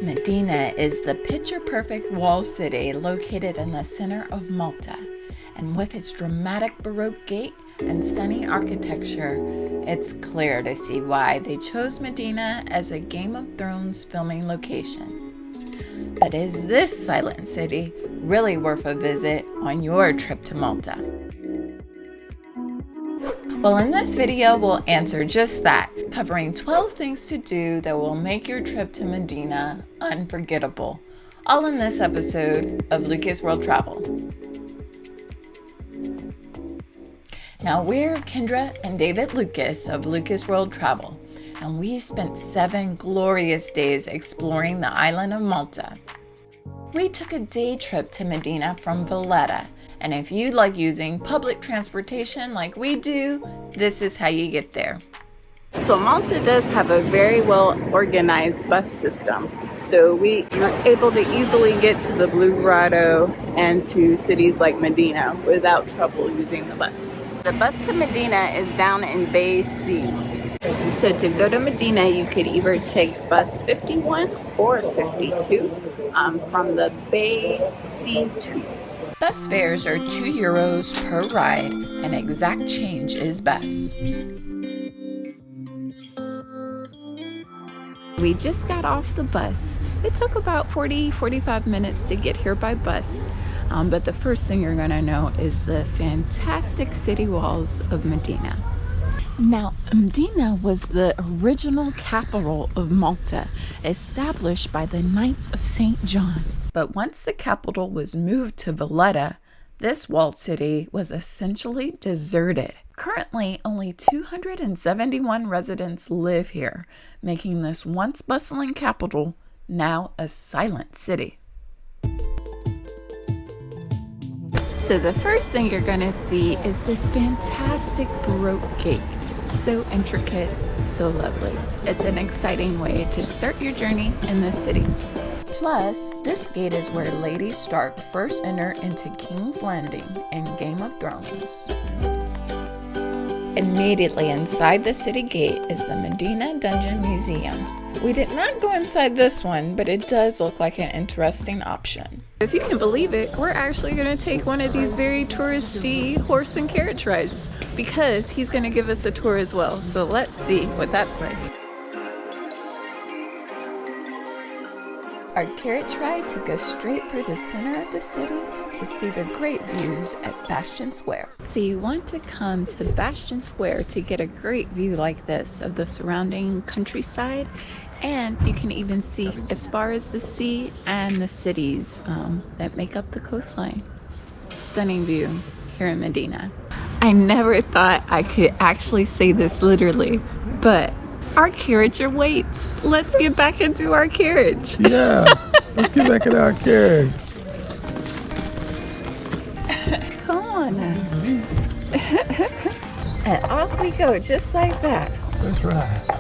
Mdina is the picture-perfect walled city located in the center of Malta, and with its dramatic Baroque gate and stunning architecture, it's clear to see why they chose Mdina as a Game of Thrones filming location. But is this silent city really worth a visit on your trip to Malta? Well, in this video, we'll answer just that, covering 12 things to do that will make your trip to Mdina unforgettable. All in this episode of Lucas World Travel. Now, we're Kendra and David Lucas of Lucas World Travel, and we spent 7 glorious days exploring the island of Malta. We took a day trip to Mdina from Valletta, and if you like using public transportation like we do, this is how you get there. So Malta does have a very well organized bus system. So you're able to easily get to the Blue Grotto and to cities like Mdina without trouble using the bus. The bus to Mdina is down in Bay C. So to go to Mdina, you could either take bus 51 or 52 from the Bay C2. Bus fares are €2 per ride, and exact change is best. We just got off the bus. It took about 45 minutes to get here by bus. But the first thing you're gonna know is the fantastic city walls of Mdina. Now, Mdina was the original capital of Malta, established by the Knights of St. John. But once the capital was moved to Valletta, this walled city was essentially deserted. Currently, only 271 residents live here, making this once bustling capital now a silent city. So the first thing you're going to see is this fantastic Baroque gate. So intricate, so lovely. It's an exciting way to start your journey in the city. Plus, this gate is where Lady Stark first entered into King's Landing in Game of Thrones. Immediately inside the city gate is the Mdina Dungeon Museum. We did not go inside this one, but it does look like an interesting option. If you can believe it, we're actually going to take one of these very touristy horse and carriage rides because he's going to give us a tour as well. So let's see what that's like. Our carriage ride took us straight through the center of the city to see the great views at Bastion Square. So you want to come to Bastion Square to get a great view like this of the surrounding countryside, and you can even see as far as the sea and the cities that make up the coastline. Stunning view here in Mdina. I never thought I could actually say this literally, but our carriage awaits. Let's get back into our carriage. Yeah, let's get back in our carriage. Come on now. And off we go, just like that. That's right.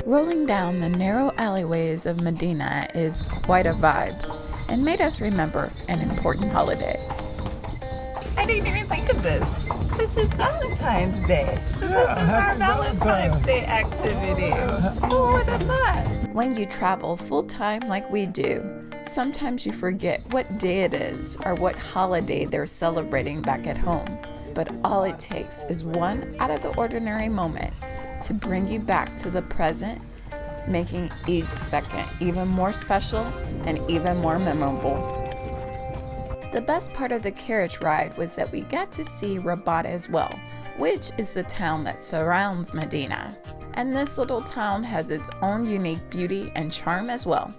Rolling down the narrow alleyways of Mdina is quite a vibe and made us remember an important holiday. I didn't even think of this. This is Valentine's Day. So this is our Valentine's Day activity. Who would have thought? When you travel full-time like we do, sometimes you forget what day it is or what holiday they're celebrating back at home. But all it takes is one out-of-the-ordinary moment to bring you back to the present, making each second even more special and even more memorable. The best part of the carriage ride was that we got to see Rabat as well, which is the town that surrounds Mdina. And this little town has its own unique beauty and charm as well.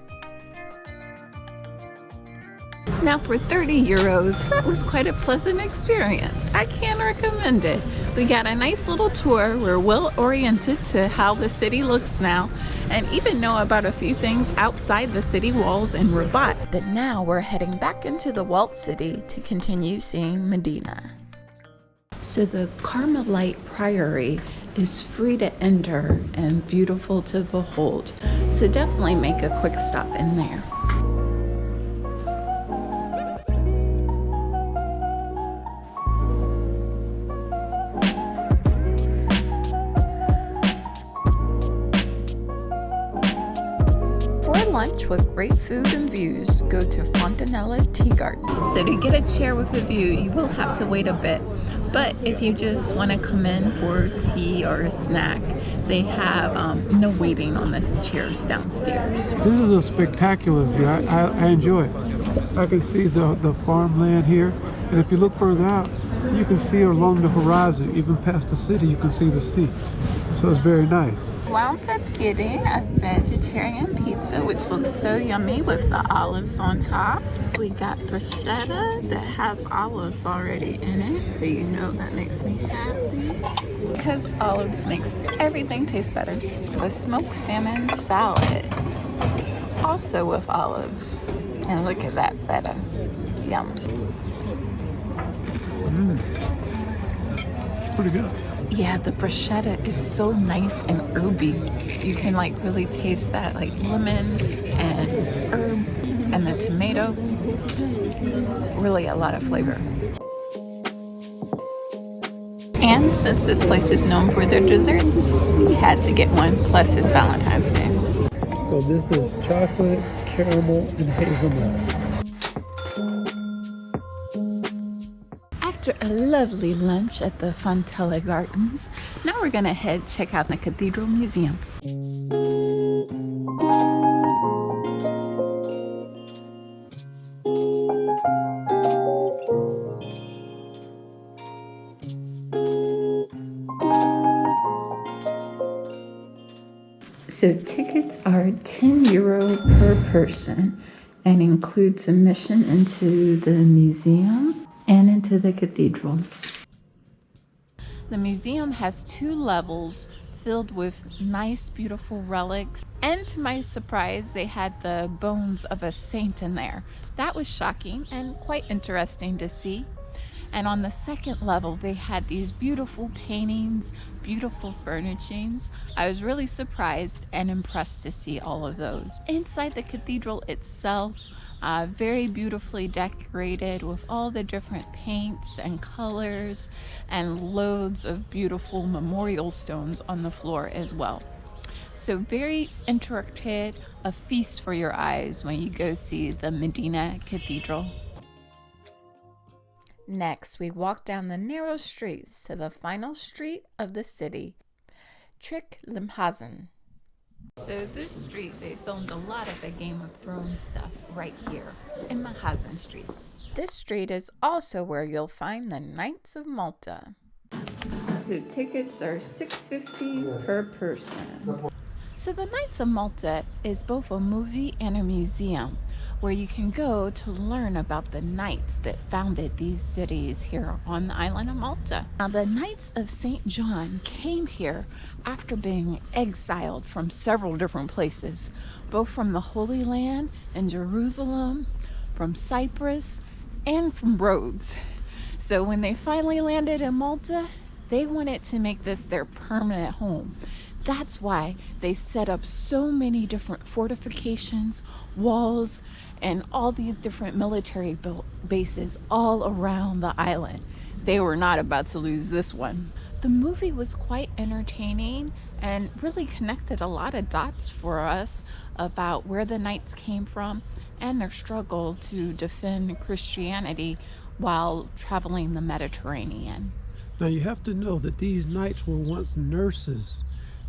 Now for €30, that was quite a pleasant experience. I can recommend it. We got a nice little tour. We're well oriented to how the city looks now, and even know about a few things outside the city walls in Rabat. But now we're heading back into the walled city to continue seeing Mdina. So the Carmelite Priory is free to enter and beautiful to behold. So definitely make a quick stop in there. lunch with great food and views, go to Fontenella Tea Garden. So to get a chair with a view, you will have to wait a bit. But if you just want to come in for tea or a snack, they have no waiting on the chairs downstairs. This is a spectacular view. I enjoy it. I can see the farmland here, and if you look further out, you can see along the horizon, even past the city, you can see the sea. So it's very nice. Wound up getting a vegetarian pizza, which looks so yummy with the olives on top. We got bruschetta that has olives already in it, so you know that makes me happy. Because olives makes everything taste better. The smoked salmon salad, also with olives. And look at that feta. Yum. Pretty good. Yeah, the bruschetta is so nice and herby. You can like really taste that like lemon and herb and the tomato. Really a lot of flavor. And since this place is known for their desserts, we had to get one, plus it's Valentine's Day. So this is chocolate, caramel, and hazelnut. After a lovely lunch at the Fontenella Gardens, now we're gonna head check out the Cathedral Museum. So tickets are €10 per person and includes admission into the museum and into the cathedral. The museum has 2 levels filled with nice, beautiful relics. And to my surprise, they had the bones of a saint in there. That was shocking and quite interesting to see. And on the 2nd level, they had these beautiful paintings, beautiful furnishings. I was really surprised and impressed to see all of those. Inside the cathedral itself, very beautifully decorated with all the different paints and colors and loads of beautiful memorial stones on the floor as well. So very intricate, a feast for your eyes when you go see the Mdina Cathedral. Next, we walk down the narrow streets to the final street of the city, Trick Limhazen. So this street, they filmed a lot of the Game of Thrones stuff right here in Mahazen Street. This street is also where you'll find the Knights of Malta. So tickets are $6.50 per person. So the Knights of Malta is both a movie and a museum where you can go to learn about the knights that founded these cities here on the island of Malta. Now, the Knights of St. John came here after being exiled from several different places, both from the Holy Land and Jerusalem, from Cyprus, and from Rhodes. So when they finally landed in Malta, they wanted to make this their permanent home. That's why they set up so many different fortifications, walls, and all these different military bases all around the island. They were not about to lose this one. The movie was quite entertaining and really connected a lot of dots for us about where the knights came from and their struggle to defend Christianity while traveling the Mediterranean. Now you have to know that these knights were once nurses.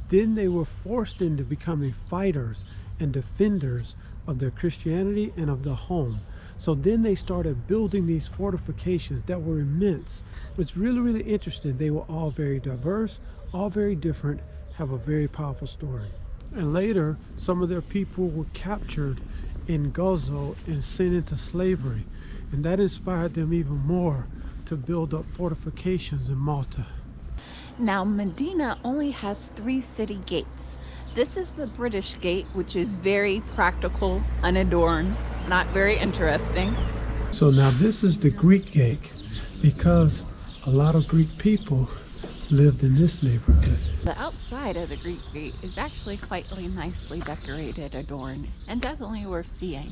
Then they were forced into becoming fighters and defenders of their Christianity and of the home. So then they started building these fortifications that were immense. It's really, really interesting. They were all very diverse, all very different, have a very powerful story. And later, some of their people were captured in Gozo and sent into slavery. And that inspired them even more to build up fortifications in Malta. Now, Mdina only has 3 city gates. This is the British gate, which is very practical, unadorned, not very interesting. So now this is the Greek gate, because a lot of Greek people lived in this neighborhood. The outside of the Greek gate is actually quite nicely decorated, adorned, and definitely worth seeing.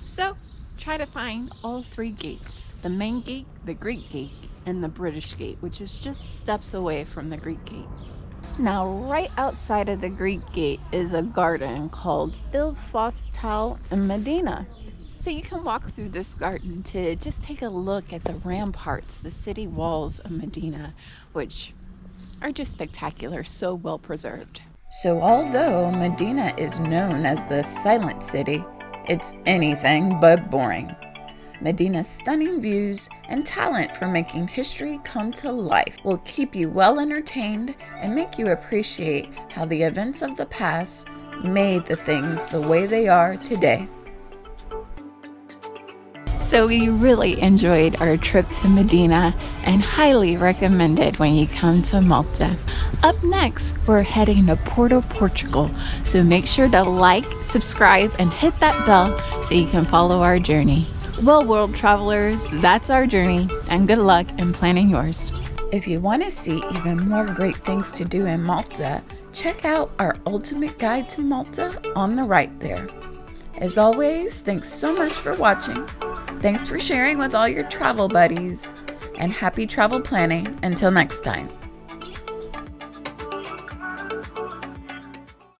So try to find all 3 gates: the main gate, the Greek gate, and the British gate, which is just steps away from the Greek gate. Now, right outside of the Greek gate is a garden called Il-Foss in Mdina. So you can walk through this garden to just take a look at the ramparts, the city walls of Mdina, which are just spectacular, so well preserved. So although Mdina is known as the Silent City, it's anything but boring. Mdina's stunning views and talent for making history come to life will keep you well entertained and make you appreciate how the events of the past made the things the way they are today. So we really enjoyed our trip to Mdina and highly recommend it when you come to Malta. Up next, we're heading to Porto, Portugal. So make sure to like, subscribe, and hit that bell so you can follow our journey. Well, world travelers, that's our journey, and good luck in planning yours. If you want to see even more great things to do in Malta, check out our ultimate guide to Malta on the right there. As always, thanks so much for watching. Thanks for sharing with all your travel buddies, and happy travel planning until next time.